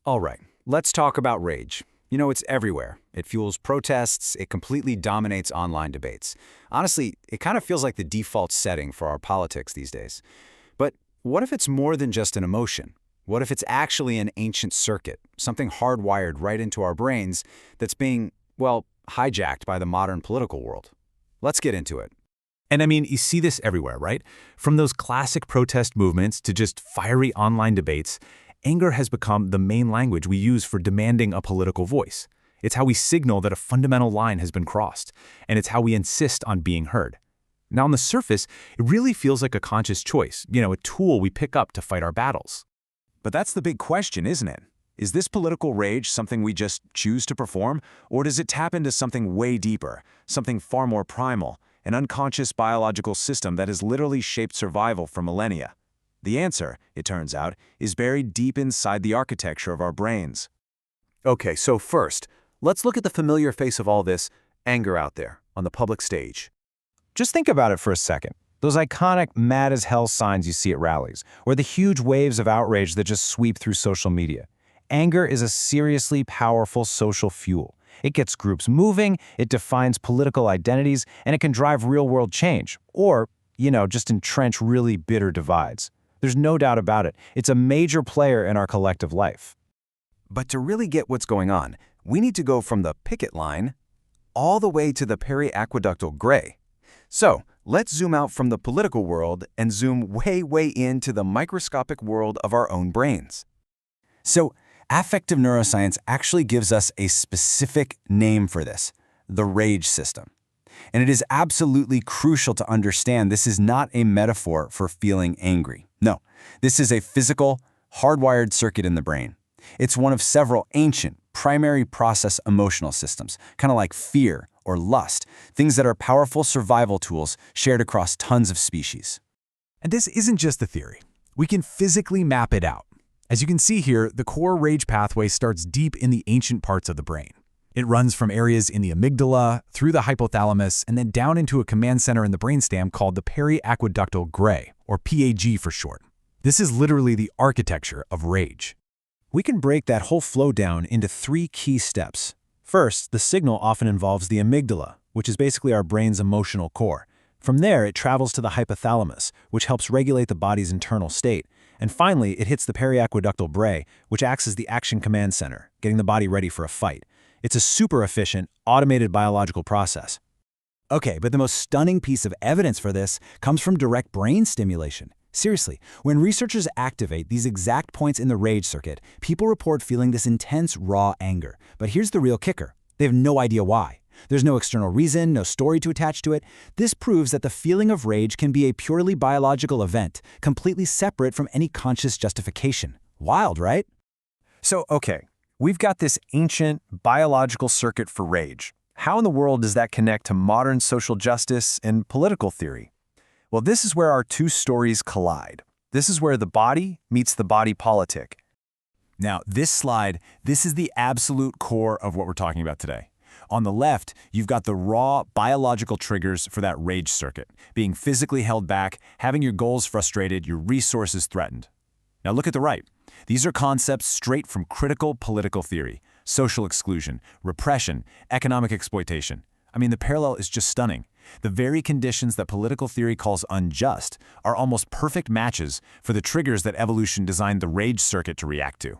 All right, let's talk about rage. It's everywhere. It fuels protests, it completely dominates online debates. Honestly, it kind of feels like the default setting for our politics these days. But what if it's more than just an emotion? What if it's actually an ancient circuit, something hardwired right into our brains that's being, well, hijacked by the modern political world? Let's get into it. And I mean, you see this everywhere, right? From those classic protest movements to just fiery online debates, anger has become the main language we use for demanding a political voice. It's how we signal that a fundamental line has been crossed, and it's how we insist on being heard. Now, on the surface, it really feels like a conscious choice, a tool we pick up to fight our battles. But that's the big question, isn't it? Is this political rage something we just choose to perform, or does it tap into something way deeper, something far more primal, an unconscious biological system that has literally shaped survival for millennia? The answer, it turns out, is buried deep inside the architecture of our brains. Okay, so first, let's look at the familiar face of all this anger out there on the public stage. Just think about it for a second. Those iconic mad-as-hell signs you see at rallies, or the huge waves of outrage that just sweep through social media. Anger is a seriously powerful social fuel. It gets groups moving, it defines political identities, and it can drive real-world change, or, just entrench really bitter divides. There's no doubt about it. It's a major player in our collective life. But to really get what's going on, we need to go from the picket line all the way to the periaqueductal gray. So, let's zoom out from the political world and zoom way into the microscopic world of our own brains. So, affective neuroscience actually gives us a specific name for this, the rage system. And it is absolutely crucial to understand this is not a metaphor for feeling angry. No, this is a physical, hardwired circuit in the brain. It's one of several ancient, primary process emotional systems, kind of like fear or lust, things that are powerful survival tools shared across tons of species. And this isn't just a theory. We can physically map it out. As you can see here, the core rage pathway starts deep in the ancient parts of the brain. It runs from areas in the amygdala, through the hypothalamus, and then down into a command center in the brainstem called the periaqueductal gray, or PAG for short. This is literally the architecture of rage. We can break that whole flow down into 3 key steps. First, the signal often involves the amygdala, which is basically our brain's emotional core. From there, it travels to the hypothalamus, which helps regulate the body's internal state. And finally, it hits the periaqueductal gray, which acts as the action command center, getting the body ready for a fight. It's a super efficient, automated biological process. Okay, but the most stunning piece of evidence for this comes from direct brain stimulation. Seriously, when researchers activate these exact points in the rage circuit, people report feeling this intense, raw anger. But here's the real kicker. They have no idea why. There's no external reason, no story to attach to it. This proves that the feeling of rage can be a purely biological event, completely separate from any conscious justification. Wild, right? So, okay, we've got this ancient biological circuit for rage. How in the world does that connect to modern social justice and political theory? Well, this is where our 2 stories collide. This is where the body meets the body politic. Now, this slide, this is the absolute core of what we're talking about today. On the left, you've got the raw biological triggers for that rage circuit, being physically held back, having your goals frustrated, your resources threatened. Now look at the right. These are concepts straight from critical political theory: social exclusion, repression, economic exploitation. I mean, the parallel is just stunning. The very conditions that political theory calls unjust are almost perfect matches for the triggers that evolution designed the rage circuit to react to.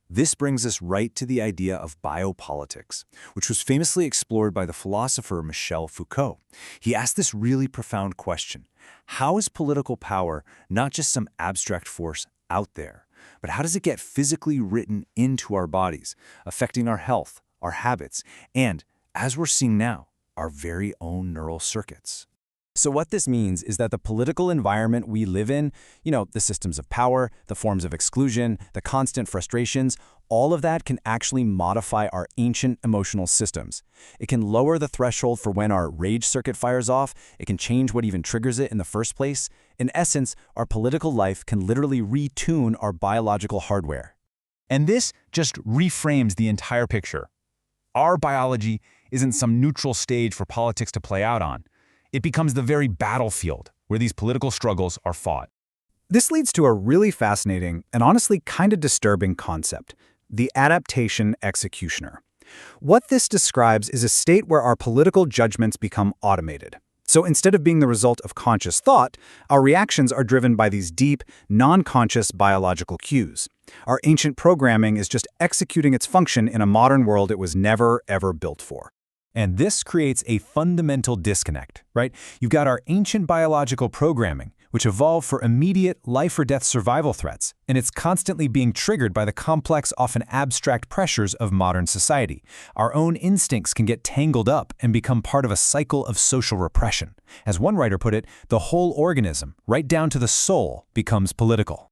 This brings us right to the idea of biopolitics, which was famously explored by the philosopher Michel Foucault. He asked this really profound question: how is political power not just some abstract force out there, but how does it get physically written into our bodies, affecting our health, our habits, and, as we're seeing now, our very own neural circuits? So what this means is that the political environment we live in, the systems of power, the forms of exclusion, the constant frustrations, all of that can actually modify our ancient emotional systems. It can lower the threshold for when our rage circuit fires off. It can change what even triggers it in the first place. In essence, our political life can literally retune our biological hardware. And this just reframes the entire picture. Our biology isn't some neutral stage for politics to play out on. It becomes the very battlefield where these political struggles are fought. This leads to a really fascinating and honestly kind of disturbing concept: the adaptation executioner. What this describes is a state where our political judgments become automated. So instead of being the result of conscious thought, our reactions are driven by these deep, non-conscious biological cues. Our ancient programming is just executing its function in a modern world it was never, ever built for. And this creates a fundamental disconnect, right? You've got our ancient biological programming, which evolved for immediate life-or-death survival threats, and it's constantly being triggered by the complex, often abstract pressures of modern society. Our own instincts can get tangled up and become part of a cycle of social repression. As one writer put it, the whole organism, right down to the soul, becomes political.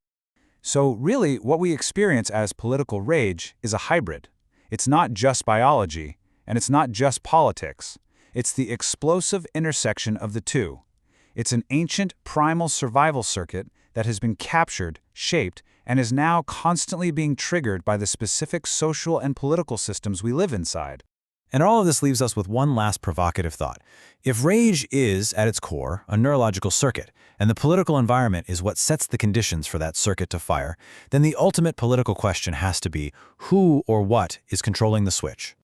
So really, what we experience as political rage is a hybrid. It's not just biology, and it's not just politics. It's the explosive intersection of the two. It's an ancient, primal survival circuit that has been captured, shaped, and is now constantly being triggered by the specific social and political systems we live inside. And all of this leaves us with one last provocative thought. If rage is, at its core, a neurological circuit, and the political environment is what sets the conditions for that circuit to fire, then the ultimate political question has to be who or what is controlling the switch?